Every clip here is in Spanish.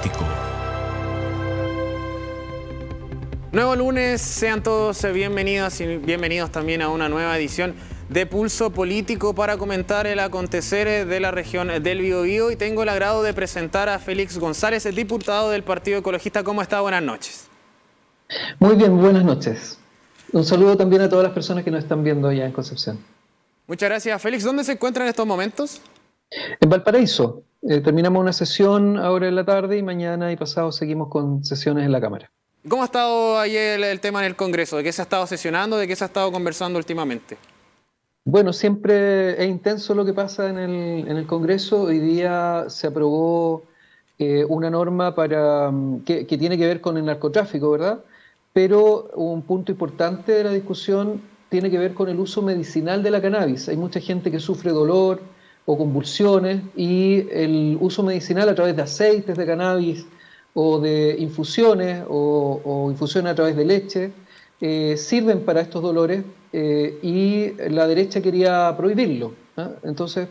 Político. Nuevo lunes, sean todos bienvenidos y bienvenidos también a una nueva edición de Pulso Político para comentar el acontecer de la región del Biobío. Y tengo el agrado de presentar a Félix González, el diputado del Partido Ecologista. ¿Cómo está? Buenas noches. Muy bien, buenas noches. Un saludo también a todas las personas que nos están viendo allá en Concepción. Muchas gracias, Félix. ¿Dónde se encuentra en estos momentos? En Valparaíso. Terminamos una sesión ahora en la tarde y mañana y pasado seguimos con sesiones en la Cámara. ¿Cómo ha estado ayer el tema en el Congreso? ¿De qué se ha estado sesionando? ¿De qué se ha estado conversando últimamente? Bueno, siempre es intenso lo que pasa en el Congreso. Hoy día se aprobó una norma que tiene que ver con el narcotráfico, ¿verdad? Pero un punto importante de la discusión tiene que ver con el uso medicinal de la cannabis. Hay mucha gente que sufre dolor o convulsiones y el uso medicinal a través de aceites de cannabis o de infusiones o infusiones a través de leche sirven para estos dolores y la derecha quería prohibirlo, ¿eh? Entonces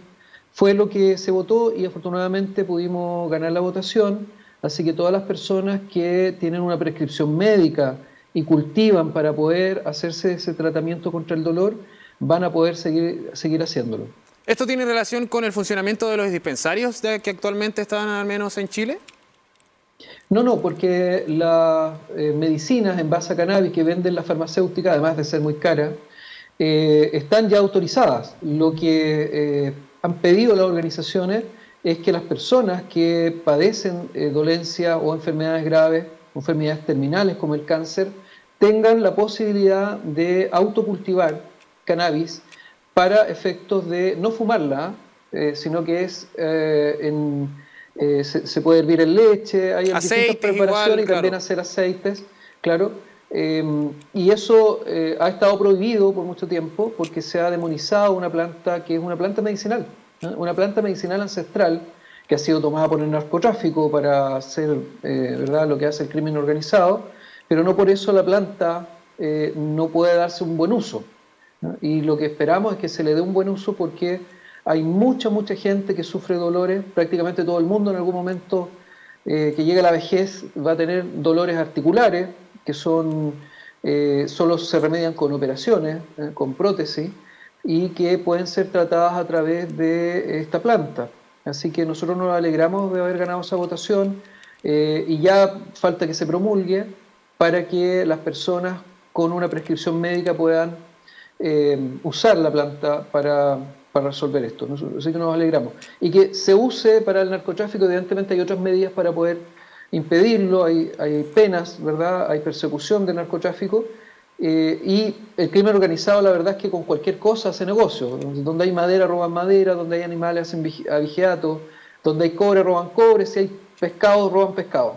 fue lo que se votó y afortunadamente pudimos ganar la votación, así que todas las personas que tienen una prescripción médica y cultivan para poder hacerse ese tratamiento contra el dolor van a poder seguir haciéndolo. ¿Esto tiene relación con el funcionamiento de los dispensarios que actualmente están al menos en Chile? No, porque las medicinas en base a cannabis que venden las farmacéuticas, además de ser muy caras, están ya autorizadas. Lo que han pedido las organizaciones es que las personas que padecen dolencias o enfermedades graves, o enfermedades terminales como el cáncer, tengan la posibilidad de autocultivar cannabis para efectos de no fumarla, sino que es se puede hervir en leche, hay distintas preparaciones y también hacer aceites, claro. Y eso ha estado prohibido por mucho tiempo porque se ha demonizado una planta que es una planta medicinal, ¿no? Una planta medicinal ancestral que ha sido tomada por el narcotráfico para hacer ¿verdad? Lo que hace el crimen organizado, pero no por eso la planta no puede darse un buen uso, ¿no? Y lo que esperamos es que se le dé un buen uso porque hay mucha gente que sufre dolores, prácticamente todo el mundo en algún momento que llegue a la vejez va a tener dolores articulares que solo se remedian con operaciones, con prótesis, y que pueden ser tratadas a través de esta planta. Así que nosotros nos alegramos de haber ganado esa votación y ya falta que se promulgue para que las personas con una prescripción médica puedan usar la planta para resolver esto. Así que nos alegramos. Y que se use para el narcotráfico, evidentemente hay otras medidas para poder impedirlo, hay penas, ¿verdad? Hay persecución del narcotráfico y el crimen organizado, la verdad es que con cualquier cosa hace negocio. Donde hay madera roban madera, donde hay animales hacen abigeato, donde hay cobre roban cobre, si hay pescado roban pescado.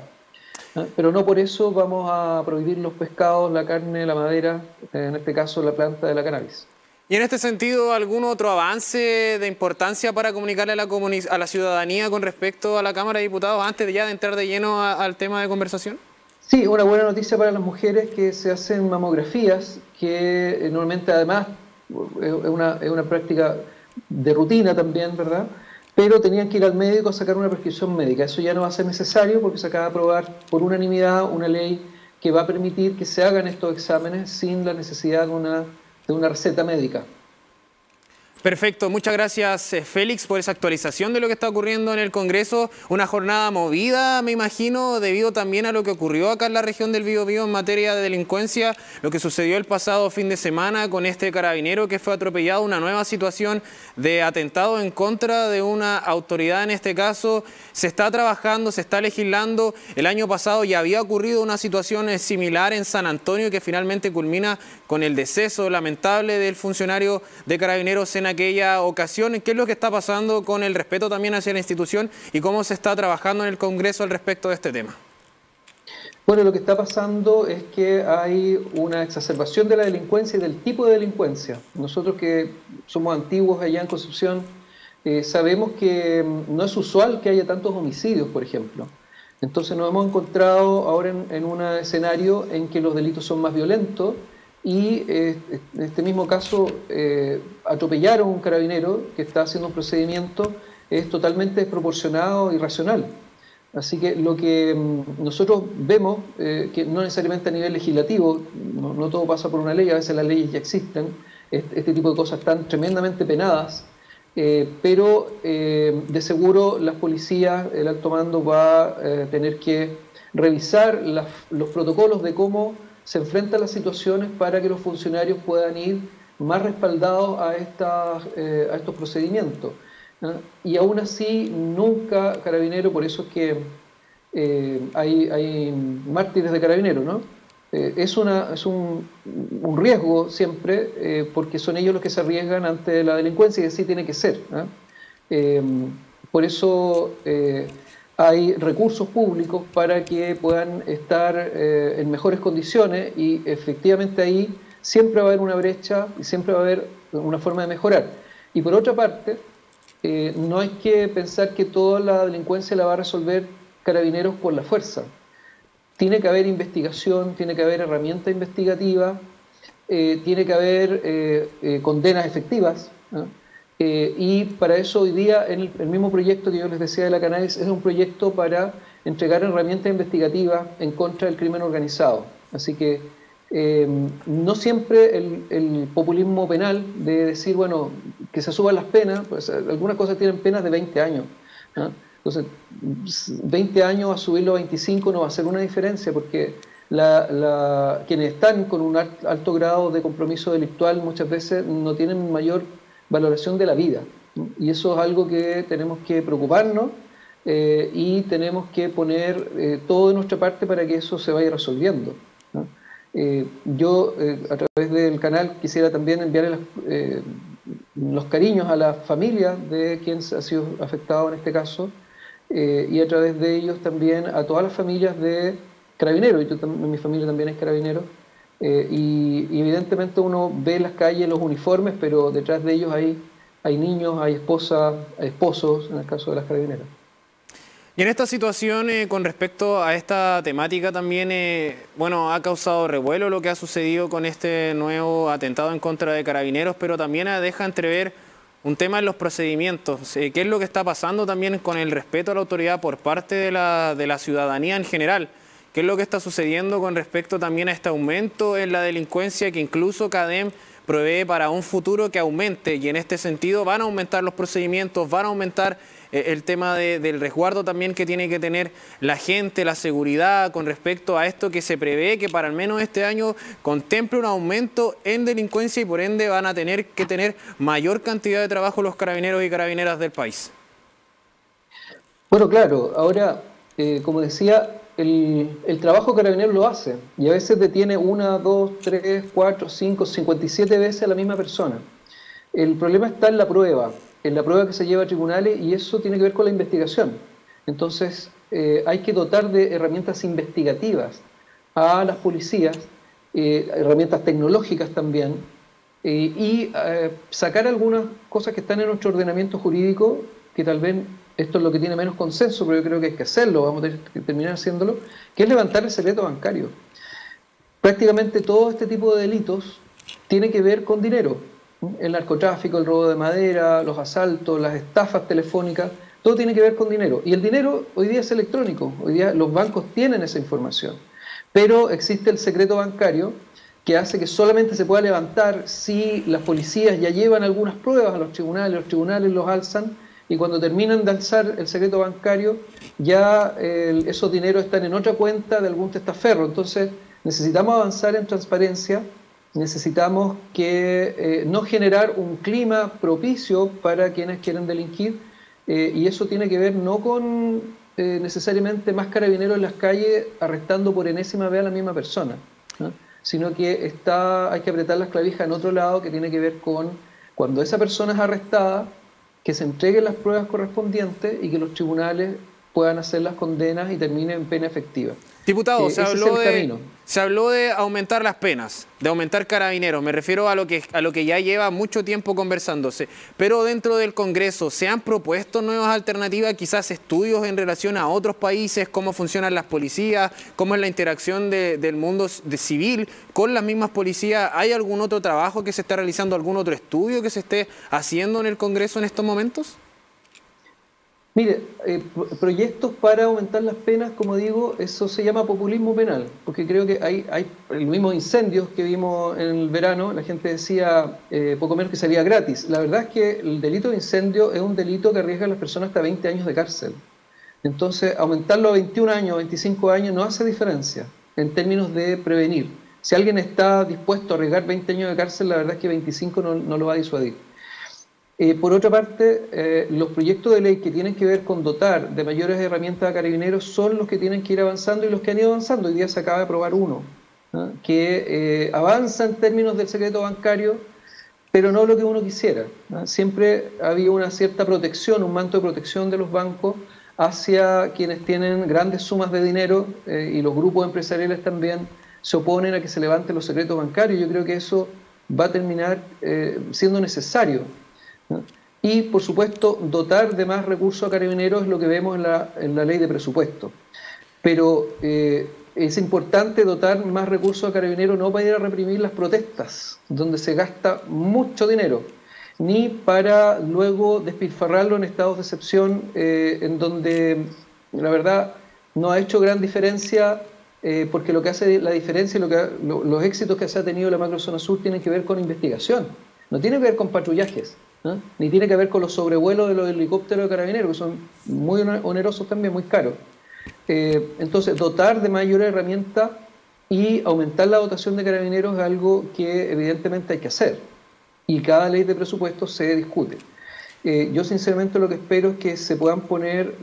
Pero no por eso vamos a prohibir los pescados, la carne, la madera, en este caso la planta de la cannabis. Y en este sentido, ¿algún otro avance de importancia para comunicarle a la ciudadanía con respecto a la Cámara de Diputados antes de entrar de lleno al tema de conversación? Sí, una buena noticia para las mujeres que se hacen mamografías, que normalmente además es una práctica de rutina también, ¿verdad? Pero tenían que ir al médico a sacar una prescripción médica. Eso ya no va a ser necesario porque se acaba de aprobar por unanimidad una ley que va a permitir que se hagan estos exámenes sin la necesidad de una receta médica. Perfecto, muchas gracias Félix por esa actualización de lo que está ocurriendo en el Congreso. Una jornada movida, me imagino, debido también a lo que ocurrió acá en la región del Biobío en materia de delincuencia, lo que sucedió el pasado fin de semana con este carabinero que fue atropellado, una nueva situación de atentado en contra de una autoridad en este caso. Se está trabajando, se está legislando. El año pasado ya había ocurrido una situación similar en San Antonio que finalmente culmina con el deceso lamentable del funcionario de Carabineros en aquella ocasión. ¿Qué es lo que está pasando con el respeto también hacia la institución y cómo se está trabajando en el Congreso al respecto de este tema? Bueno, lo que está pasando es que hay una exacerbación de la delincuencia y del tipo de delincuencia. Nosotros que somos antiguos allá en Concepción sabemos que no es usual que haya tantos homicidios, por ejemplo. Entonces nos hemos encontrado ahora en un escenario en que los delitos son más violentos y en este mismo caso atropellaron a un carabinero que está haciendo un procedimiento es totalmente desproporcionado e irracional. Así que lo que nosotros vemos, que no necesariamente a nivel legislativo, no todo pasa por una ley, a veces las leyes ya existen, este tipo de cosas están tremendamente penadas, pero de seguro las policías, el alto mando va a tener que revisar los protocolos de cómo se enfrentan las situaciones para que los funcionarios puedan ir más respaldados a estos procedimientos. Y aún así, nunca Carabinero, por eso es que hay mártires de Carabineros, ¿no? Es un riesgo siempre, porque son ellos los que se arriesgan ante la delincuencia y así tiene que ser, ¿no? Por eso hay recursos públicos para que puedan estar en mejores condiciones y efectivamente ahí siempre va a haber una brecha y siempre va a haber una forma de mejorar. Y por otra parte, no hay que pensar que toda la delincuencia la va a resolver Carabineros por la fuerza. Tiene que haber investigación, tiene que haber herramienta investigativa, tiene que haber condenas efectivas, ¿no? Y para eso hoy día el mismo proyecto que yo les decía de la Cannabis es un proyecto para entregar herramientas investigativas en contra del crimen organizado. Así que no siempre el populismo penal de decir, bueno, que se suban las penas, pues algunas cosas tienen penas de 20 años, ¿no? Entonces, 20 años a subirlo a 25 no va a hacer una diferencia porque quienes están con un alto grado de compromiso delictual muchas veces no tienen mayor valoración de la vida, ¿no? Y eso es algo que tenemos que preocuparnos y tenemos que poner todo de nuestra parte para que eso se vaya resolviendo, ¿no? Yo, a través del canal, quisiera también enviarle los cariños a la familia de quien ha sido afectado en este caso, y a través de ellos también a todas las familias de Carabineros, mi familia también es Carabinero, y evidentemente uno ve en las calles los uniformes, pero detrás de ellos hay niños, hay esposas, hay esposos, en el caso de las Carabineras. Y en esta situación, con respecto a esta temática también, bueno, ha causado revuelo lo que ha sucedido con este nuevo atentado en contra de Carabineros, pero también deja entrever un tema en los procedimientos. ¿Qué es lo que está pasando también con el respeto a la autoridad por parte de la ciudadanía en general? ¿Qué es lo que está sucediendo con respecto también a este aumento en la delincuencia que incluso CADEM provee para un futuro que aumente? Y en este sentido van a aumentar los procedimientos, van a aumentar el tema del resguardo también que tiene que tener la gente, la seguridad con respecto a esto que se prevé que para al menos este año contemple un aumento en delincuencia y por ende van a tener que tener mayor cantidad de trabajo los carabineros y carabineras del país. Bueno, claro, ahora, como decía, el trabajo carabinero lo hace y a veces detiene 1, 2, 3, 4, 5, 57 veces a la misma persona. El problema está en la prueba que se lleva a tribunales y eso tiene que ver con la investigación. Entonces hay que dotar de herramientas investigativas a las policías, herramientas tecnológicas también, y sacar algunas cosas que están en nuestro ordenamiento jurídico, que tal vez esto es lo que tiene menos consenso, pero yo creo que hay que hacerlo, vamos a tener que terminar haciéndolo, que es levantar el secreto bancario. Prácticamente todo este tipo de delitos tiene que ver con dinero. El narcotráfico, el robo de madera, los asaltos, las estafas telefónicas, todo tiene que ver con dinero. Y el dinero hoy día es electrónico, hoy día los bancos tienen esa información. Pero existe el secreto bancario que hace que solamente se pueda levantar si las policías ya llevan algunas pruebas a los tribunales los alzan y cuando terminan de alzar el secreto bancario ya esos dineros están en otra cuenta de algún testaferro. Entonces necesitamos avanzar en transparencia. Necesitamos no generar un clima propicio para quienes quieren delinquir y eso tiene que ver no con necesariamente más carabineros en las calles arrestando por enésima vez a la misma persona, ¿no? Sino que hay que apretar las clavijas en otro lado que tiene que ver con cuando esa persona es arrestada, que se entreguen las pruebas correspondientes y que los tribunales puedan hacer las condenas y terminen en pena efectiva. Diputado, se habló de aumentar las penas, de aumentar carabineros. Me refiero a lo que ya lleva mucho tiempo conversándose. Pero dentro del Congreso, ¿se han propuesto nuevas alternativas, quizás estudios en relación a otros países, cómo funcionan las policías, cómo es la interacción del mundo civil con las mismas policías? ¿Hay algún otro trabajo que se esté realizando, algún otro estudio que se esté haciendo en el Congreso en estos momentos? Mire, proyectos para aumentar las penas, como digo, eso se llama populismo penal, porque creo que hay los mismos incendios que vimos en el verano, la gente decía poco menos que salía gratis. La verdad es que el delito de incendio es un delito que arriesga a las personas hasta 20 años de cárcel. Entonces, aumentarlo a 21 años, 25 años no hace diferencia en términos de prevenir. Si alguien está dispuesto a arriesgar 20 años de cárcel, la verdad es que 25 no lo va a disuadir. Por otra parte, los proyectos de ley que tienen que ver con dotar de mayores herramientas a carabineros son los que tienen que ir avanzando y los que han ido avanzando. Hoy día se acaba de aprobar uno, ¿no? Que avanza en términos del secreto bancario, pero no lo que uno quisiera, ¿no? Siempre había una cierta protección, un manto de protección de los bancos hacia quienes tienen grandes sumas de dinero y los grupos empresariales también se oponen a que se levanten los secretos bancarios. Yo creo que eso va a terminar siendo necesario, ¿no? Y, por supuesto, dotar de más recursos a carabineros es lo que vemos en la ley de presupuesto. Pero es importante dotar más recursos a carabineros no para ir a reprimir las protestas, donde se gasta mucho dinero, ni para luego despilfarrarlo en estados de excepción, en donde la verdad no ha hecho gran diferencia, porque lo que hace la diferencia y los éxitos que se ha tenido la macrozona sur tienen que ver con investigación, no tiene que ver con patrullajes, ¿no? Ni tiene que ver con los sobrevuelos de los helicópteros de carabineros, que son muy onerosos también, muy caros. Entonces, dotar de mayores herramientas y aumentar la dotación de carabineros es algo que evidentemente hay que hacer. Y cada ley de presupuesto se discute. Yo sinceramente lo que espero es que se puedan poner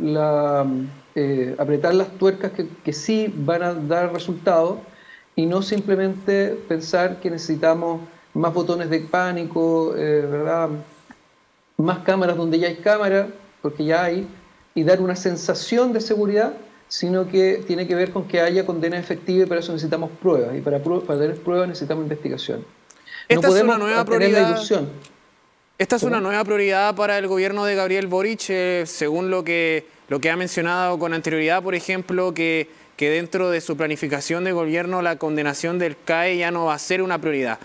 apretar las tuercas que sí van a dar resultados y no simplemente pensar que necesitamos más botones de pánico, ¿verdad? Más cámaras donde ya hay cámaras, porque ya hay, y dar una sensación de seguridad, sino que tiene que ver con que haya condena efectiva y para eso necesitamos pruebas, y para tener pruebas necesitamos investigación. No podemos tener la ilusión. Esta es una nueva prioridad para el gobierno de Gabriel Boric, según lo que ha mencionado con anterioridad, por ejemplo, que dentro de su planificación de gobierno la condenación del CAE ya no va a ser una prioridad.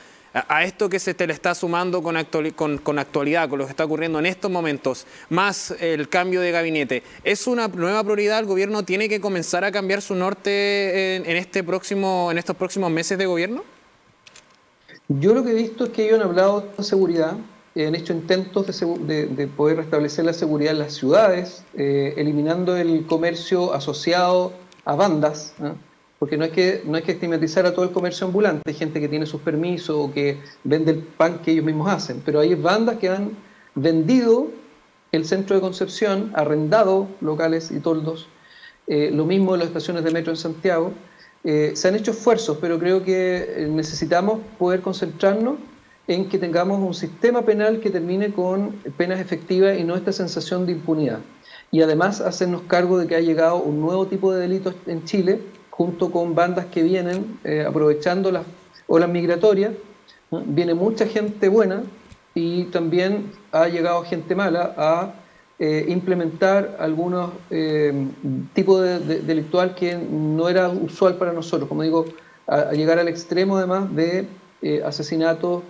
A esto que se le está sumando con actualidad, con lo que está ocurriendo en estos momentos, más el cambio de gabinete, ¿es una nueva prioridad? ¿El gobierno tiene que comenzar a cambiar su norte en estos próximos meses de gobierno? Yo lo que he visto es que ellos han hablado de seguridad, han hecho intentos de poder restablecer la seguridad en las ciudades, eliminando el comercio asociado a bandas, ¿no? Porque no hay que estigmatizar a todo el comercio ambulante, hay gente que tiene sus permisos o que vende el pan que ellos mismos hacen, pero hay bandas que han vendido el centro de Concepción, arrendado locales y toldos, lo mismo en las estaciones de metro en Santiago. Se han hecho esfuerzos, pero creo que necesitamos poder concentrarnos en que tengamos un sistema penal que termine con penas efectivas y no esta sensación de impunidad. Y además hacernos cargo de que ha llegado un nuevo tipo de delitos en Chile, junto con bandas que vienen aprovechando las olas migratorias, ¿no? Viene mucha gente buena y también ha llegado gente mala a implementar algunos tipos de delictual que no era usual para nosotros, como digo, a llegar al extremo además de asesinatos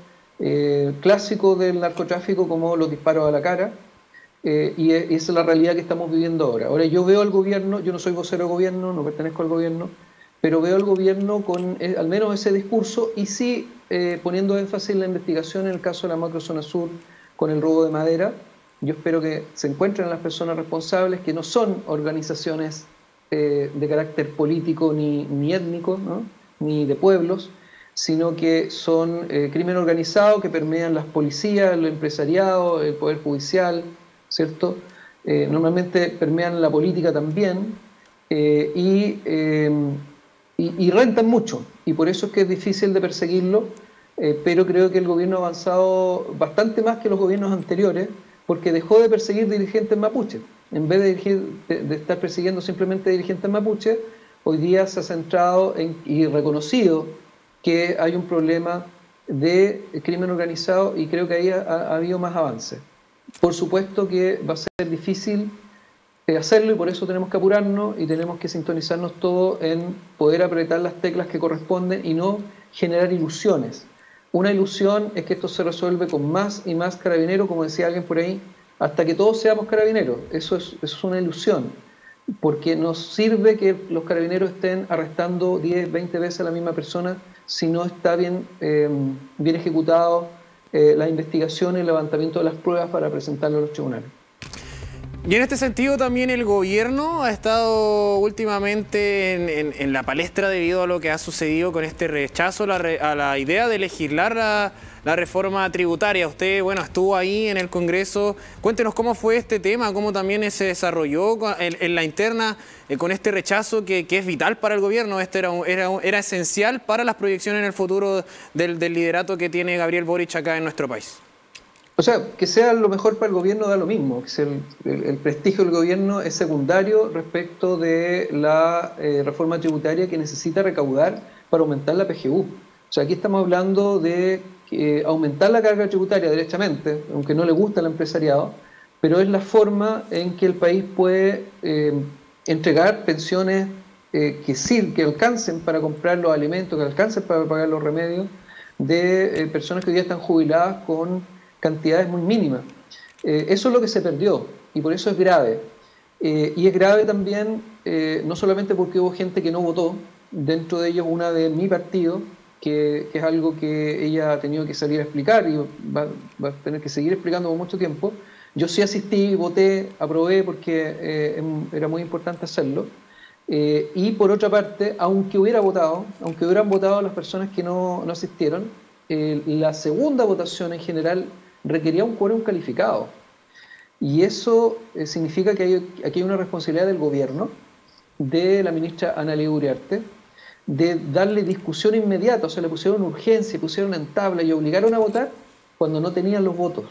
clásicos del narcotráfico como los disparos a la cara, y esa es la realidad que estamos viviendo ahora. Ahora yo veo al gobierno, yo no soy vocero del gobierno, no pertenezco al gobierno, pero veo al gobierno con al menos ese discurso y sí poniendo énfasis en la investigación en el caso de la macrozona sur con el robo de madera. Yo espero que se encuentren las personas responsables, que no son organizaciones de carácter político ni étnico, ¿no? Ni de pueblos, sino que son crimen organizado que permean las policías, el empresariado, el poder judicial, ¿cierto? Normalmente permean la política también y rentan mucho, y por eso es que es difícil de perseguirlo, pero creo que el gobierno ha avanzado bastante más que los gobiernos anteriores, porque dejó de perseguir dirigentes mapuches. En vez de estar persiguiendo simplemente dirigentes mapuches, hoy día se ha centrado y reconocido que hay un problema de crimen organizado, y creo que ahí ha habido más avances. Por supuesto que va a ser difícil hacerlo, y por eso tenemos que apurarnos y tenemos que sintonizarnos todos en poder apretar las teclas que corresponden y no generar ilusiones. Una ilusión es que esto se resuelve con más y más carabineros, como decía alguien por ahí, hasta que todos seamos carabineros. Eso es una ilusión, porque nos sirve que los carabineros estén arrestando 10, 20 veces a la misma persona si no está bien ejecutado la investigación y el levantamiento de las pruebas para presentarlo a los tribunales. Y en este sentido también el gobierno ha estado últimamente en la palestra debido a lo que ha sucedido con este rechazo a la idea de legislar la reforma tributaria. Usted, bueno, estuvo ahí en el Congreso. Cuéntenos cómo fue este tema, cómo también se desarrolló en la interna con este rechazo que es vital para el gobierno. Este era esencial para las proyecciones en el futuro del liderato que tiene Gabriel Boric acá en nuestro país. O sea, que sea lo mejor para el gobierno da lo mismo. El prestigio del gobierno es secundario respecto de la reforma tributaria que necesita recaudar para aumentar la PGU. O sea, aquí estamos hablando de aumentar la carga tributaria derechamente, aunque no le gusta al empresariado, pero es la forma en que el país puede entregar pensiones que alcancen para comprar los alimentos, que alcancen para pagar los remedios de personas que hoy día están jubiladas con cantidades muy mínimas. Eso es lo que se perdió y por eso es grave. Y es grave también, no solamente porque hubo gente que no votó, dentro de ellos una de mi partido, que es algo que ella ha tenido que salir a explicar y va a tener que seguir explicando por mucho tiempo. Yo sí asistí, voté, aprobé porque era muy importante hacerlo. Y por otra parte, aunque hubieran votado las personas que no asistieron, la segunda votación en general requería un quórum calificado. Y eso significa que aquí hay una responsabilidad del gobierno, de la ministra Analía Uriarte, de darle discusión inmediata. O sea, le pusieron urgencia, pusieron en tabla y obligaron a votar cuando no tenían los votos.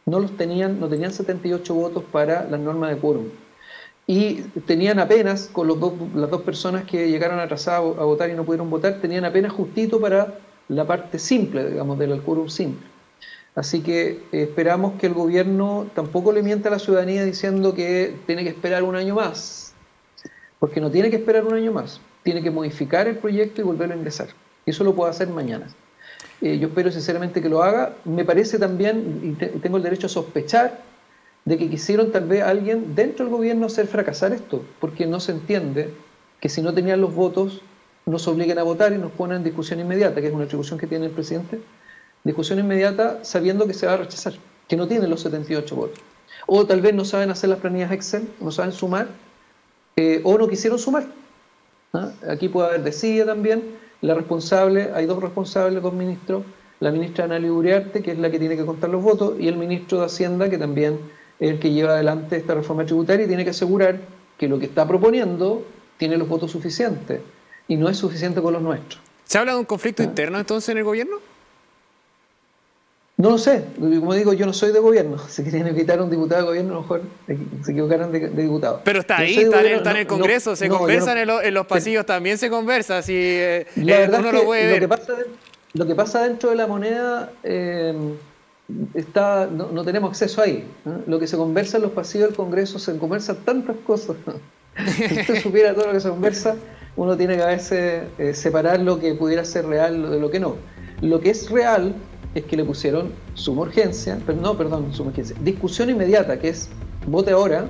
No tenían 78 votos para las normas de quórum. Y tenían apenas, con las dos personas que llegaron atrasadas a votar y no pudieron votar, tenían apenas justito para la parte simple, digamos, del quórum simple. Así que esperamos que el gobierno tampoco le mienta a la ciudadanía diciendo que tiene que esperar un año más, porque no tiene que esperar un año más, tiene que modificar el proyecto y volverlo a ingresar. Y eso lo puede hacer mañana. Yo espero sinceramente que lo haga. Me parece también, y tengo el derecho a sospechar, de que quisieron tal vez alguien dentro del gobierno hacer fracasar esto, porque no se entiende que si no tenían los votos nos obliguen a votar y nos ponen en discusión inmediata, que es una atribución que tiene el presidente. Discusión inmediata sabiendo que se va a rechazar, que no tienen los 78 votos. O tal vez no saben hacer las planillas Excel, no saben sumar, o no quisieron sumar. Aquí puede haber desidia también. Hay dos responsables, dos ministros, la ministra Analía Uriarte, que es la que tiene que contar los votos, y el ministro de Hacienda, que también es el que lleva adelante esta reforma tributaria y tiene que asegurar que lo que está proponiendo tiene los votos suficientes, y no es suficiente con los nuestros. ¿Se habla de un conflicto interno entonces en el gobierno? No lo sé, como digo, yo no soy de gobierno. Si querían evitar a un diputado de gobierno, a lo mejor se equivocaron de diputado. Pero está ahí, está en el Congreso, se conversan en los pasillos, también se conversa. Si la verdad uno es que lo puede ver. Lo que pasa dentro de la moneda, no tenemos acceso ahí. Lo que se conversa en los pasillos del Congreso, se conversan tantas cosas. Si usted supiera todo lo que se conversa, uno tiene que a veces separar lo que pudiera ser real de lo que no. Lo que es real es que le pusieron suma urgencia, discusión inmediata, que es vote ahora,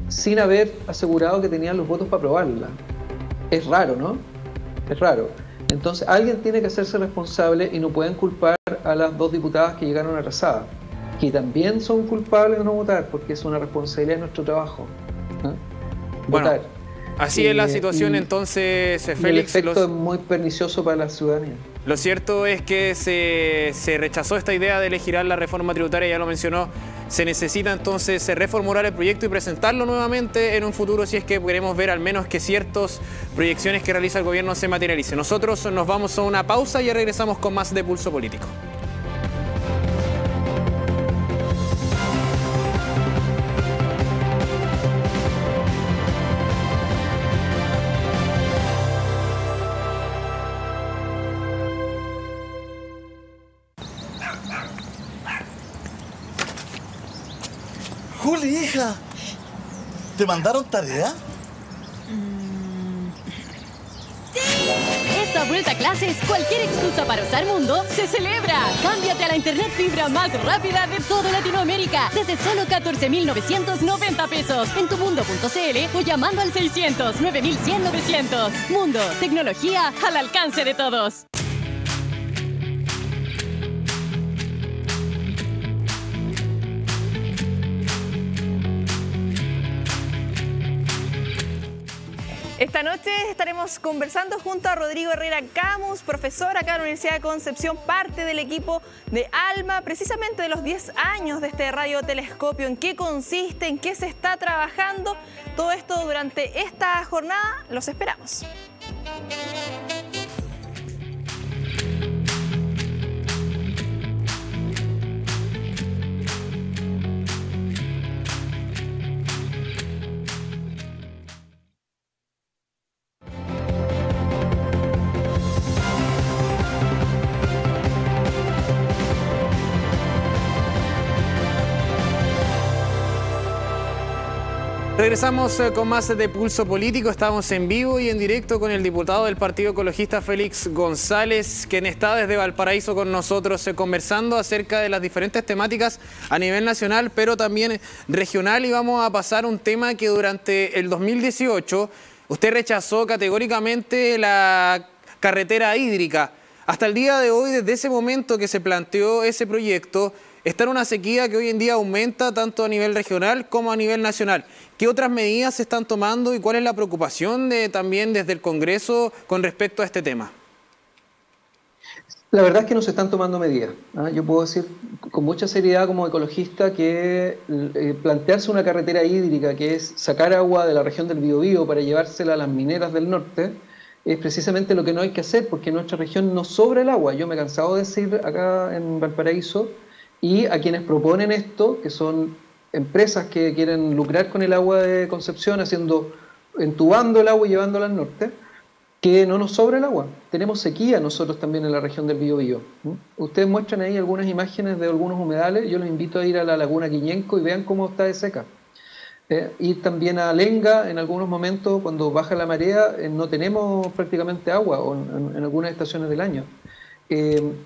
sin haber asegurado que tenían los votos para aprobarla. Es raro, ¿no? Es raro. Entonces alguien tiene que hacerse responsable y no pueden culpar a las dos diputadas que llegaron atrasadas, que también son culpables de no votar, porque es una responsabilidad de nuestro trabajo. Votar. Bueno, así es la situación entonces, Félix. El efecto es muy pernicioso para la ciudadanía. Lo cierto es que se rechazó esta idea de legislar la reforma tributaria, ya lo mencionó. Se necesita entonces reformular el proyecto y presentarlo nuevamente en un futuro si es que queremos ver al menos que ciertas proyecciones que realiza el gobierno se materialicen. Nosotros nos vamos a una pausa y ya regresamos con más de Pulso Político. Juli, hija, ¿te mandaron tarea? Sí, esta vuelta a clases, cualquier excusa para usar Mundo se celebra. Cámbiate a la internet fibra más rápida de toda Latinoamérica desde solo 14.990 pesos en tumundo.cl o llamando al 600 9100 900. Mundo, tecnología al alcance de todos. Esta noche estaremos conversando junto a Rodrigo Herrera Camus, profesor acá en la Universidad de Concepción, parte del equipo de ALMA, precisamente de los 10 años de este radiotelescopio, en qué consiste, en qué se está trabajando. Todo esto durante esta jornada, los esperamos. Regresamos con más de Pulso Político. Estamos en vivo y en directo con el diputado del Partido Ecologista, Félix González, quien está desde Valparaíso con nosotros conversando acerca de las diferentes temáticas a nivel nacional, pero también regional. Y vamos a pasar un tema que durante el 2018 usted rechazó categóricamente, la carretera hídrica. Hasta el día de hoy, desde ese momento que se planteó ese proyecto, está en una sequía que hoy en día aumenta tanto a nivel regional como a nivel nacional. ¿Qué otras medidas se están tomando y cuál es la preocupación también desde el Congreso con respecto a este tema? La verdad es que no se están tomando medidas. Yo puedo decir con mucha seriedad como ecologista que plantearse una carretera hídrica, que es sacar agua de la región del Biobío para llevársela a las mineras del norte, es precisamente lo que no hay que hacer, porque en nuestra región no sobra el agua. Yo me he cansado de decir acá en Valparaíso, y a quienes proponen esto, que son empresas que quieren lucrar con el agua de Concepción, entubando el agua y llevándola al norte, que no nos sobra el agua. Tenemos sequía nosotros también en la región del Biobío. Ustedes muestran ahí algunas imágenes de algunos humedales. Yo los invito a ir a la laguna Quiñenco y vean cómo está de seca. Ir también a Lenga, en algunos momentos, cuando baja la marea, no tenemos prácticamente agua, o en algunas estaciones del año.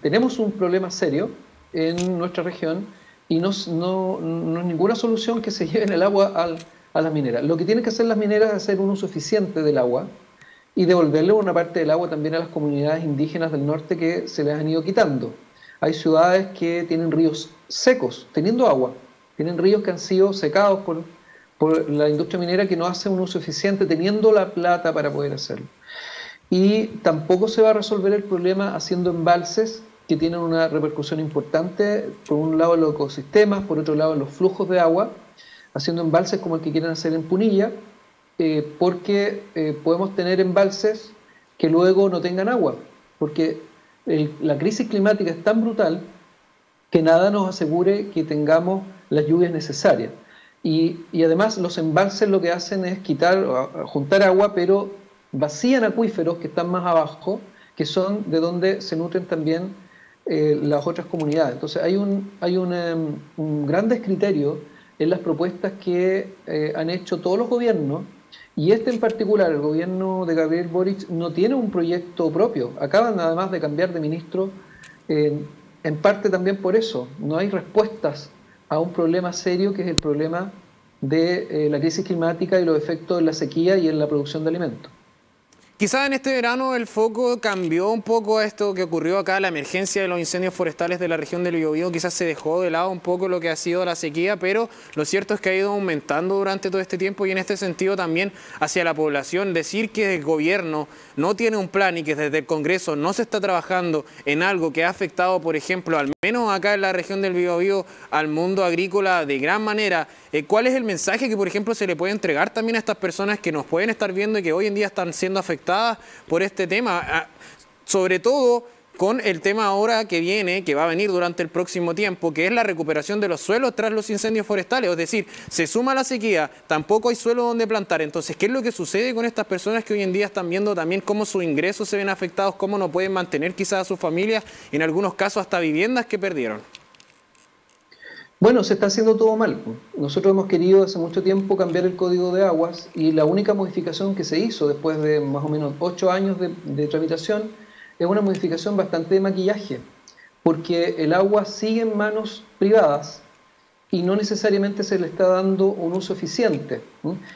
Tenemos un problema serio en nuestra región y no es ninguna solución que se lleven el agua a las mineras. Lo que tienen que hacer las mineras es hacer un uso eficiente del agua y devolverle una parte del agua también a las comunidades indígenas del norte que se les han ido quitando. Hay ciudades que tienen ríos secos, teniendo agua, tienen ríos que han sido secados por la industria minera, que no hace un uso eficiente teniendo la plata para poder hacerlo. Y tampoco se va a resolver el problema haciendo embalses que tienen una repercusión importante, por un lado en los ecosistemas, por otro lado en los flujos de agua, haciendo embalses como el que quieren hacer en Punilla, porque podemos tener embalses que luego no tengan agua, porque la crisis climática es tan brutal que nada nos asegure que tengamos las lluvias necesarias. Y además los embalses lo que hacen es juntar agua, pero vacían acuíferos que están más abajo, que son de donde se nutren también las otras comunidades. Entonces hay un gran descriterio en las propuestas que han hecho todos los gobiernos, y este en particular, el gobierno de Gabriel Boric, no tiene un proyecto propio. Acaban además de cambiar de ministro, en parte también por eso. No hay respuestas a un problema serio, que es el problema de la crisis climática y los efectos de la sequía y en la producción de alimentos. Quizás en este verano el foco cambió un poco a esto que ocurrió acá, la emergencia de los incendios forestales de la región del Biobío. Quizás se dejó de lado un poco lo que ha sido la sequía, pero lo cierto es que ha ido aumentando durante todo este tiempo, y en este sentido también hacia la población. Decir que el gobierno no tiene un plan y que desde el Congreso no se está trabajando en algo que ha afectado, por ejemplo, al menos acá en la región del Biobío, al mundo agrícola de gran manera. ¿Cuál es el mensaje que, por ejemplo, se le puede entregar también a estas personas que nos pueden estar viendo y que hoy en día están siendo afectadas por este tema? Sobre todo con el tema ahora que viene, que va a venir durante el próximo tiempo, que es la recuperación de los suelos tras los incendios forestales. Es decir, se suma la sequía, tampoco hay suelo donde plantar. Entonces, ¿qué es lo que sucede con estas personas que hoy en día están viendo también cómo sus ingresos se ven afectados, cómo no pueden mantener quizás a sus familias, en algunos casos hasta viviendas que perdieron? Bueno, se está haciendo todo mal. Nosotros hemos querido hace mucho tiempo cambiar el Código de Aguas, y la única modificación que se hizo después de más o menos 8 años de tramitación es una modificación bastante de maquillaje, porque el agua sigue en manos privadas y no necesariamente se le está dando un uso eficiente.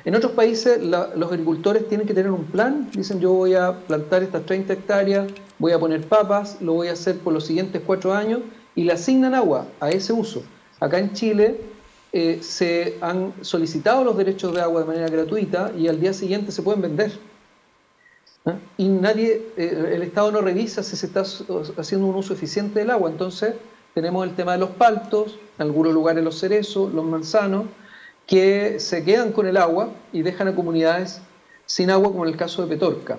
En otros países los agricultores tienen que tener un plan, dicen yo voy a plantar estas 30 hectáreas, voy a poner papas, lo voy a hacer por los siguientes 4 años y le asignan agua a ese uso. Acá en Chile se han solicitado los derechos de agua de manera gratuita y al día siguiente se pueden vender. Y el Estado no revisa si se está haciendo un uso eficiente del agua. Entonces tenemos el tema de los paltos, en algunos lugares los cerezos, los manzanos, que se quedan con el agua y dejan a comunidades sin agua, como en el caso de Petorca.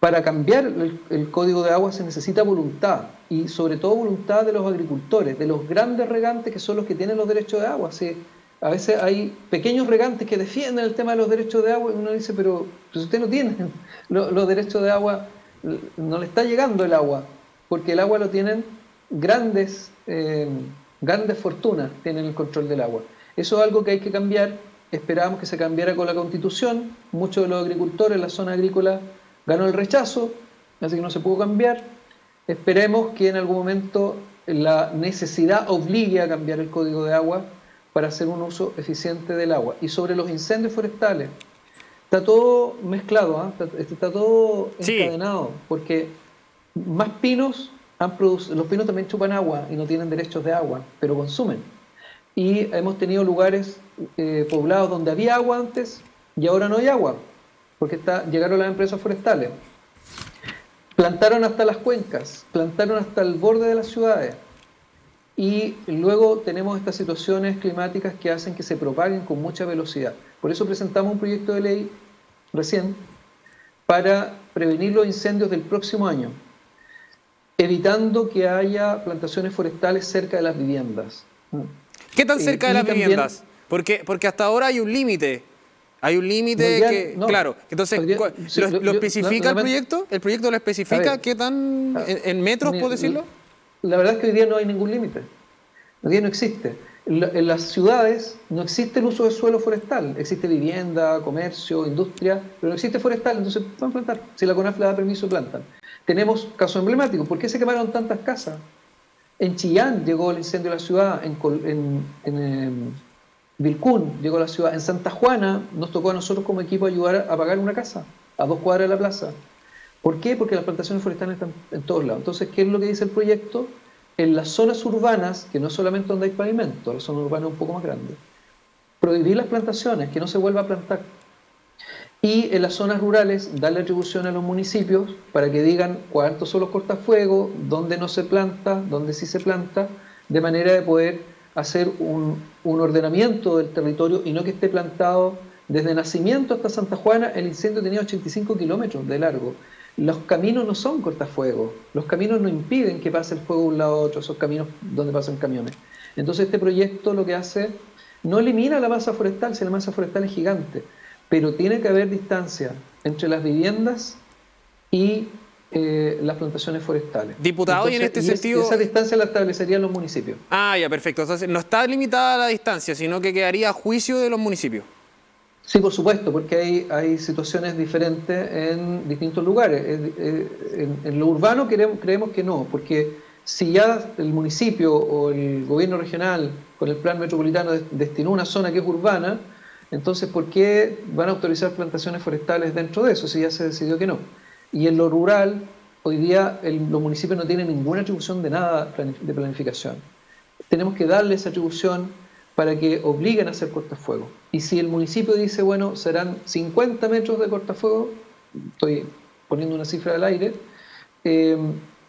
Para cambiar el código de agua se necesita voluntad, y sobre todo voluntad de los agricultores, de los grandes regantes que son los que tienen los derechos de agua. Sí, a veces hay pequeños regantes que defienden el tema de los derechos de agua y uno dice, pero si usted no tiene los derechos de agua, no le está llegando el agua, porque el agua lo tienen grandes fortunas, tienen el control del agua. Eso es algo que hay que cambiar. Esperábamos que se cambiara con la Constitución. Muchos de los agricultores en la zona agrícola ganó el rechazo, así que no se pudo cambiar. Esperemos que en algún momento la necesidad obligue a cambiar el código de agua para hacer un uso eficiente del agua. Y sobre los incendios forestales, está todo mezclado, está todo encadenado, porque más pinos los pinos también chupan agua y no tienen derechos de agua, pero consumen. Y hemos tenido lugares poblados donde había agua antes y ahora no hay agua, porque llegaron las empresas forestales. Plantaron hasta las cuencas, plantaron hasta el borde de las ciudades. Y luego tenemos estas situaciones climáticas que hacen que se propaguen con mucha velocidad. Por eso presentamos un proyecto de ley recién para prevenir los incendios del próximo año, evitando que haya plantaciones forestales cerca de las viviendas. ¿Qué tan cerca de las viviendas? Porque hasta ahora hay un límite. Hay un límite claro. Entonces, ¿lo especifica el proyecto? ¿El proyecto lo especifica? ¿Qué tan en metros, puedo decirlo? La verdad es que hoy día no hay ningún límite. Hoy día no existe. En las ciudades no existe el uso de suelo forestal. Existe vivienda, comercio, industria, pero no existe forestal, entonces pueden plantar. Si la CONAF le da permiso, plantan. Tenemos casos emblemáticos. ¿Por qué se quemaron tantas casas? En Chillán llegó el incendio a la ciudad, en Vilcún llegó a la ciudad, en Santa Juana nos tocó a nosotros como equipo ayudar a apagar una casa, a 2 cuadras de la plaza. ¿Por qué? Porque las plantaciones forestales están en todos lados. Entonces, ¿qué es lo que dice el proyecto? En las zonas urbanas, que no es solamente donde hay pavimento, la zona urbana es un poco más grande, prohibir las plantaciones, que no se vuelva a plantar. Y en las zonas rurales, darle atribución a los municipios para que digan cuántos son los cortafuegos, dónde no se planta, dónde sí se planta, de manera de poder hacer un ordenamiento del territorio y no que esté plantado desde Nacimiento hasta Santa Juana. El incendio tenía 85 kilómetros de largo. Los caminos no son cortafuegos, los caminos no impiden que pase el fuego de un lado a otro, esos caminos donde pasan camiones. Entonces este proyecto lo que hace, no elimina la masa forestal, si la masa forestal es gigante, pero tiene que haber distancia entre las viviendas y las plantaciones forestales. Diputado, entonces, y en este sentido... Esa distancia la establecerían los municipios. Ah, ya, perfecto. Entonces no está limitada la distancia, sino que quedaría a juicio de los municipios. Sí, por supuesto, porque hay situaciones diferentes en distintos lugares. En lo urbano creemos que no, porque si ya el municipio o el gobierno regional con el plan metropolitano destinó una zona que es urbana, entonces ¿por qué van a autorizar plantaciones forestales dentro de eso si ya se decidió que no? Y en lo rural, hoy día los municipios no tienen ninguna atribución de nada de planificación. Tenemos que darle esa atribución para que obliguen a hacer cortafuegos. Y si el municipio dice, bueno, serán 50 metros de cortafuego, estoy poniendo una cifra al aire,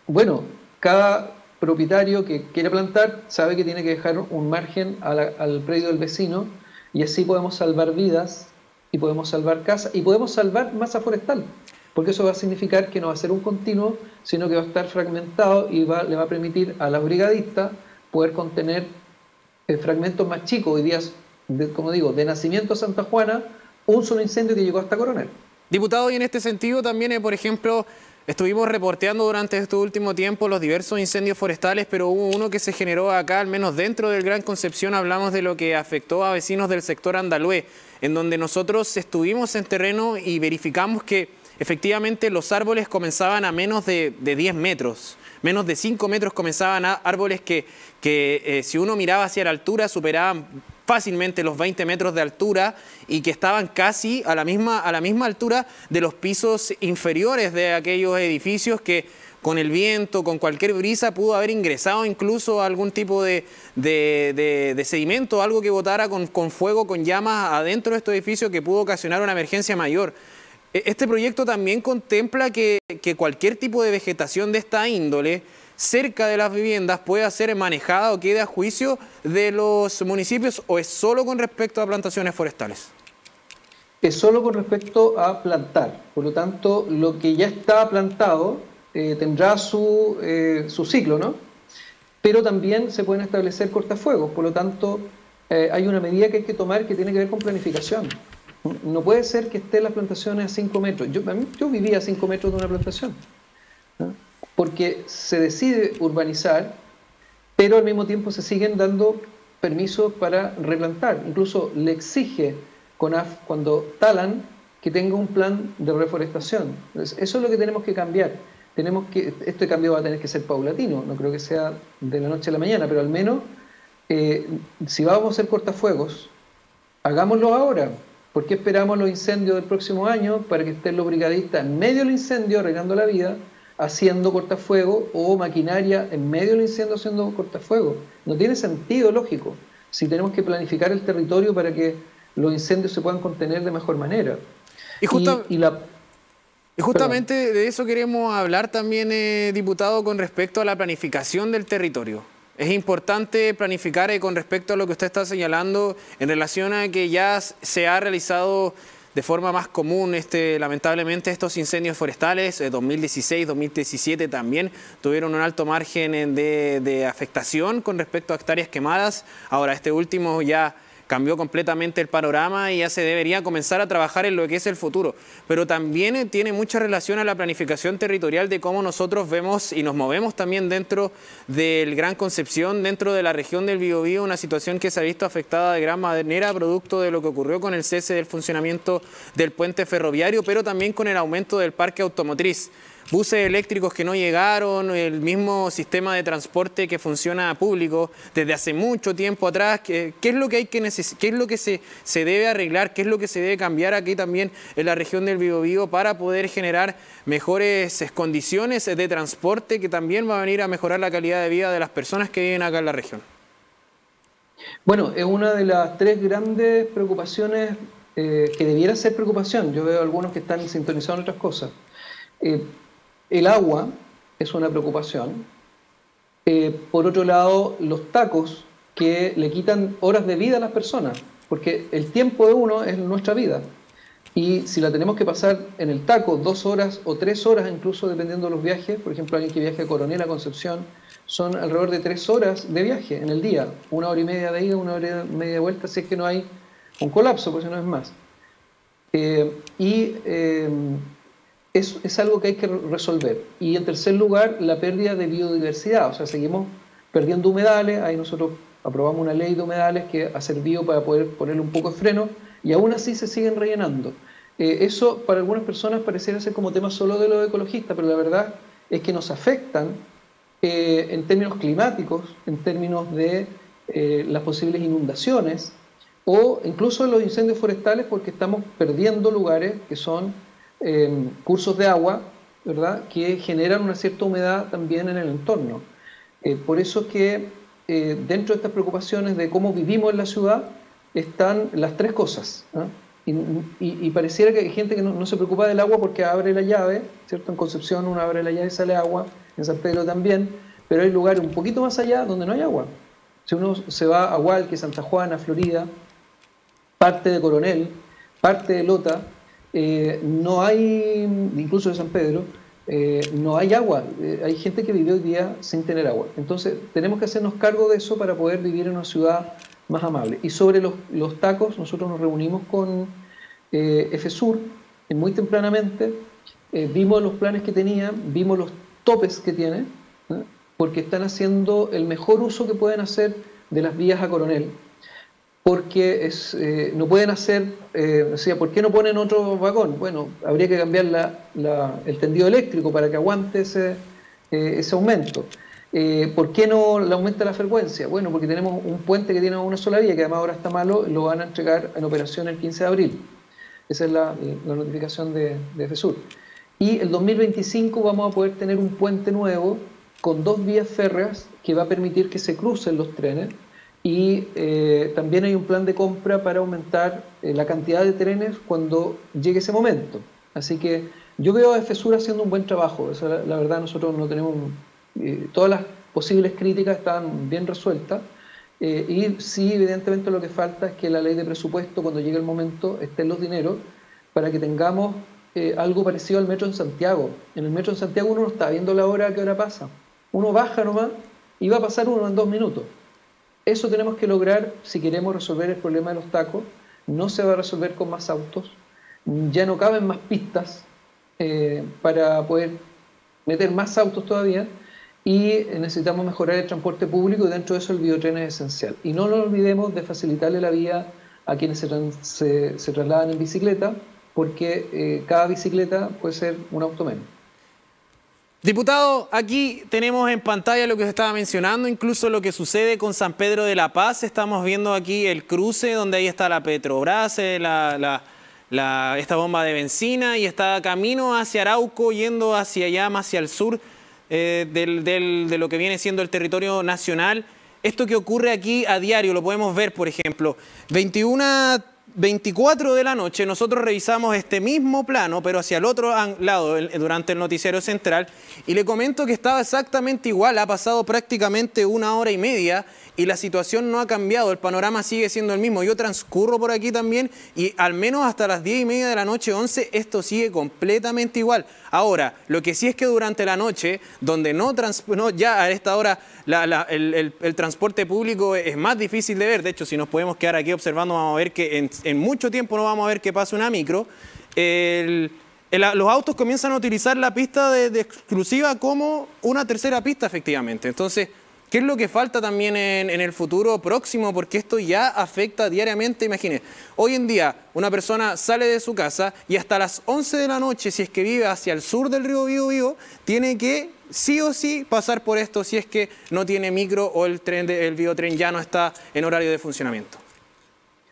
bueno, cada propietario que quiera plantar sabe que tiene que dejar un margen al predio del vecino, y así podemos salvar vidas, y podemos salvar casas, y podemos salvar masa forestal, porque eso va a significar que no va a ser un continuo, sino que va a estar fragmentado y le va a permitir a las brigadistas poder contener fragmentos más chicos. Hoy día, como digo, de Nacimiento a Santa Juana, un solo incendio que llegó hasta Coronel. Diputado, y en este sentido también, por ejemplo, estuvimos reporteando durante este último tiempo los diversos incendios forestales, pero hubo uno que se generó acá, al menos dentro del Gran Concepción. Hablamos de lo que afectó a vecinos del sector Andalhué, en donde nosotros estuvimos en terreno y verificamos que efectivamente los árboles comenzaban a menos de 10 metros. Menos de 5 metros comenzaban árboles que si uno miraba hacia la altura superaban fácilmente los 20 metros de altura y que estaban casi a la misma altura de los pisos inferiores de aquellos edificios que con el viento, con cualquier brisa, pudo haber ingresado incluso algún tipo de sedimento, algo que botara con fuego, con llamas adentro de estos edificios que pudo ocasionar una emergencia mayor. Este proyecto también contempla que cualquier tipo de vegetación de esta índole cerca de las viviendas pueda ser manejada o quede a juicio de los municipios, ¿o es solo con respecto a plantaciones forestales? Es solo con respecto a plantar. Por lo tanto, lo que ya está plantado tendrá su ciclo, ¿no? Pero también se pueden establecer cortafuegos. Por lo tanto, hay una medida que hay que tomar que tiene que ver con planificación. No puede ser que estén las plantaciones a 5 metros. Yo vivía a 5 metros de una plantación, ¿no? Porque se decide urbanizar, pero al mismo tiempo se siguen dando permisos para replantar. Incluso le exige CONAF, cuando talan, que tenga un plan de reforestación. Entonces, eso es lo que tenemos que cambiar. Este cambio va a tener que ser paulatino, no creo que sea de la noche a la mañana, pero al menos si vamos a hacer cortafuegos, hagámoslo ahora. ¿Por qué esperamos los incendios del próximo año para que estén los brigadistas en medio del incendio arreglando la vida, haciendo cortafuegos, o maquinaria en medio del incendio haciendo cortafuegos? No tiene sentido lógico si tenemos que planificar el territorio para que los incendios se puedan contener de mejor manera. Y justamente de eso queremos hablar también, diputado, con respecto a la planificación del territorio. Es importante planificar con respecto a lo que usted está señalando en relación a que ya se ha realizado de forma más común, lamentablemente, estos incendios forestales. 2016, 2017 también tuvieron un alto margen de afectación con respecto a hectáreas quemadas. Ahora este último ya cambió completamente el panorama y ya se debería comenzar a trabajar en lo que es el futuro. Pero también tiene mucha relación a la planificación territorial de cómo nosotros vemos y nos movemos también dentro del Gran Concepción, dentro de la región del Biobío, una situación que se ha visto afectada de gran manera producto de lo que ocurrió con el cese del funcionamiento del puente ferroviario, pero también con el aumento del parque automotriz. Buses eléctricos que no llegaron, el mismo sistema de transporte que funciona público desde hace mucho tiempo atrás. ¿Qué es lo que hay qué es lo que se debe arreglar? ¿Qué es lo que se debe cambiar aquí también en la región del Biobío para poder generar mejores condiciones de transporte que también va a venir a mejorar la calidad de vida de las personas que viven acá en la región? Bueno, es una de las 3 grandes preocupaciones que debiera ser preocupación. Yo veo algunos que están sintonizados en otras cosas. El agua es una preocupación. Por otro lado, los tacos que le quitan horas de vida a las personas, porque el tiempo de uno es nuestra vida. Y si la tenemos que pasar en el taco 2 horas o 3 horas, incluso dependiendo de los viajes, por ejemplo, alguien que viaje a Coronel a Concepción, son alrededor de 3 horas de viaje en el día. 1 hora y media de ida, 1 hora y media de vuelta, si es que no hay un colapso, pues si no es más. Es algo que hay que resolver. Y en tercer lugar, la pérdida de biodiversidad. O sea, seguimos perdiendo humedales. Ahí nosotros aprobamos una ley de humedales que ha servido para poder ponerle un poco de freno, y aún así se siguen rellenando. Eso para algunas personas pareciera ser como tema solo de los ecologistas, pero la verdad es que nos afectan en términos climáticos, en términos de las posibles inundaciones, o incluso los incendios forestales, porque estamos perdiendo lugares que son cursos de agua, ¿verdad?, que generan una cierta humedad también en el entorno. Por eso que dentro de estas preocupaciones de cómo vivimos en la ciudad están las 3 cosas, ¿no? Y pareciera que hay gente que no se preocupa del agua porque abre la llave, ¿cierto? En Concepción uno abre la llave y sale agua, en San Pedro también, pero hay lugares un poquito más allá donde no hay agua. Si uno se va a Hualque, Santa Juana, Florida, parte de Coronel, parte de Lota, no hay, incluso de San Pedro, no hay agua. Hay gente que vive hoy día sin tener agua. Entonces tenemos que hacernos cargo de eso para poder vivir en una ciudad más amable. Y sobre los tacos, nosotros nos reunimos con EFESUR muy tempranamente, vimos los planes que tenían, vimos los topes que tienen, ¿no?, porque están haciendo el mejor uso que pueden hacer de las vías a Coronel, porque no pueden hacer, o sea, ¿por qué no ponen otro vagón? Bueno, habría que cambiar el tendido eléctrico para que aguante ese aumento. ¿Por qué no le aumenta la frecuencia? Bueno, porque tenemos un puente que tiene una sola vía, que además ahora está malo, lo van a entregar en operación el 15 de abril. Esa es la notificación de FESUR. Y el 2025 vamos a poder tener un puente nuevo con 2 vías férreas que va a permitir que se crucen los trenes. Y también hay un plan de compra para aumentar la cantidad de trenes cuando llegue ese momento. Así que yo veo a FESUR haciendo un buen trabajo. Eso, la verdad, nosotros no tenemos... todas las posibles críticas están bien resueltas. Y sí, evidentemente lo que falta es que la ley de presupuesto, cuando llegue el momento, estén los dineros para que tengamos algo parecido al metro en Santiago. En el metro en Santiago uno no está viendo la hora a qué hora pasa. Uno baja nomás y va a pasar uno en 2 minutos. Eso tenemos que lograr si queremos resolver el problema de los tacos. No se va a resolver con más autos. Ya no caben más pistas para poder meter más autos todavía. Y necesitamos mejorar el transporte público y dentro de eso el biotren es esencial. Y no nos olvidemos de facilitarle la vía a quienes se trasladan en bicicleta, porque cada bicicleta puede ser un auto menos. Diputado, aquí tenemos en pantalla lo que se estaba mencionando, incluso lo que sucede con San Pedro de la Paz. Estamos viendo aquí el cruce donde ahí está la Petrobras, esta bomba de benzina, y está camino hacia Arauco, yendo hacia allá, más hacia el sur de lo que viene siendo el territorio nacional. Esto que ocurre aquí a diario lo podemos ver, por ejemplo, 24 de la noche, nosotros revisamos este mismo plano, pero hacia el otro lado, durante el noticiero central, y le comento que estaba exactamente igual, ha pasado prácticamente 1 hora y media, y la situación no ha cambiado, el panorama sigue siendo el mismo. Yo transcurro por aquí también, y al menos hasta las 10:30 de la noche, 11, esto sigue completamente igual. Ahora, lo que sí es que durante la noche, donde ya a esta hora el transporte público es más difícil de ver, de hecho, si nos podemos quedar aquí observando, vamos a ver que en mucho tiempo no vamos a ver que pase una micro. Los autos comienzan a utilizar la pista de exclusiva como una tercera pista, efectivamente. Entonces, ¿qué es lo que falta también en el futuro próximo? Porque esto ya afecta diariamente. Imagínense, hoy en día una persona sale de su casa y hasta las 11 de la noche, si es que vive hacia el sur del río Biobío, tiene que sí o sí pasar por esto si es que no tiene micro o el biotren ya no está en horario de funcionamiento.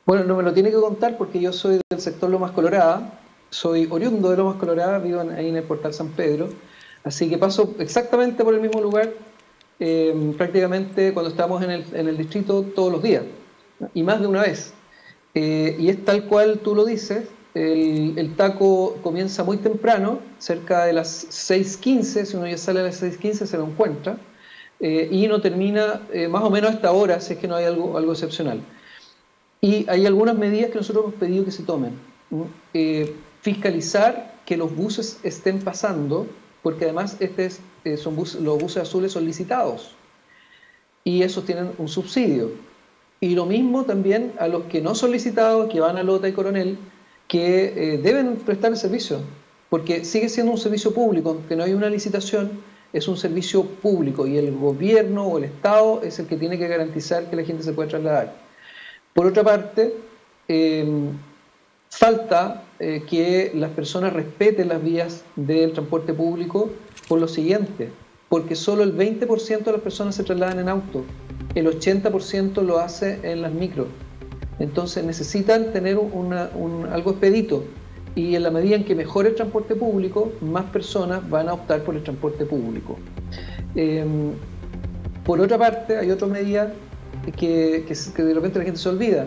Bueno, no me lo tiene que contar porque yo soy del sector Lomas Colorada, soy oriundo de Lomas Colorada, vivo ahí en el Portal San Pedro, así que paso exactamente por el mismo lugar, prácticamente cuando estamos en el distrito todos los días, y más de una vez. Y es tal cual tú lo dices, el taco comienza muy temprano, cerca de las 6:15, si uno ya sale a las 6:15 se lo encuentra, y no termina más o menos a esta hora, si es que no hay algo excepcional. Y hay algunas medidas que nosotros hemos pedido que se tomen. Fiscalizar que los buses estén pasando, porque además los buses azules son licitados y esos tienen un subsidio. Y lo mismo también a los que no son licitados, que van a Lota y Coronel, que deben prestar el servicio, porque sigue siendo un servicio público, aunque no hay una licitación, es un servicio público y el gobierno o el Estado es el que tiene que garantizar que la gente se pueda trasladar. Por otra parte, falta que las personas respeten las vías del transporte público por lo siguiente, porque solo el 20% de las personas se trasladan en auto, el 80% lo hace en las micros. Entonces necesitan tener algo expedito y en la medida en que mejore el transporte público, más personas van a optar por el transporte público. Por otra parte, hay otra medida que de repente la gente se olvida.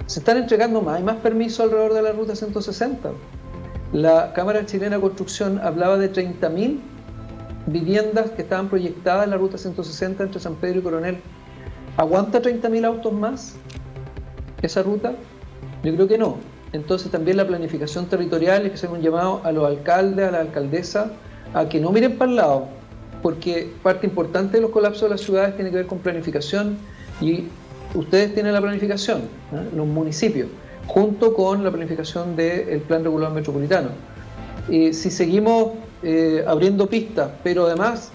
Se están entregando más y más permisos alrededor de la Ruta 160. La Cámara Chilena de Construcción hablaba de 30.000 viviendas que estaban proyectadas en la Ruta 160 entre San Pedro y Coronel. ¿Aguanta 30.000 autos más esa ruta? Yo creo que no. Entonces también la planificación territorial, es que se un llamado a los alcaldes, a la alcaldesa, a que no miren para el lado, porque parte importante de los colapsos de las ciudades tiene que ver con planificación. Y ustedes tienen la planificación, los municipios, junto con la planificación del Plan Regulador Metropolitano. Si seguimos abriendo pistas, pero además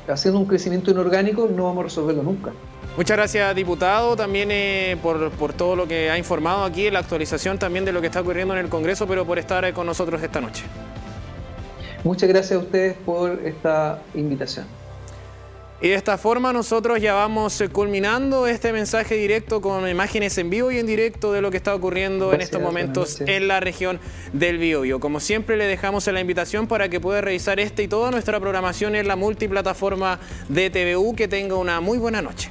haciendo un crecimiento inorgánico, no vamos a resolverlo nunca. Muchas gracias, diputado, también por todo lo que ha informado aquí, la actualización también de lo que está ocurriendo en el Congreso, pero por estar con nosotros esta noche. Muchas gracias a ustedes por esta invitación. Y de esta forma nosotros ya vamos culminando este mensaje directo con imágenes en vivo y en directo de lo que está ocurriendo en estos momentos en la región del Biobío. Como siempre, le dejamos la invitación para que pueda revisar y toda nuestra programación en la multiplataforma de TVU. Que tenga una muy buena noche.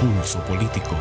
Pulso Político.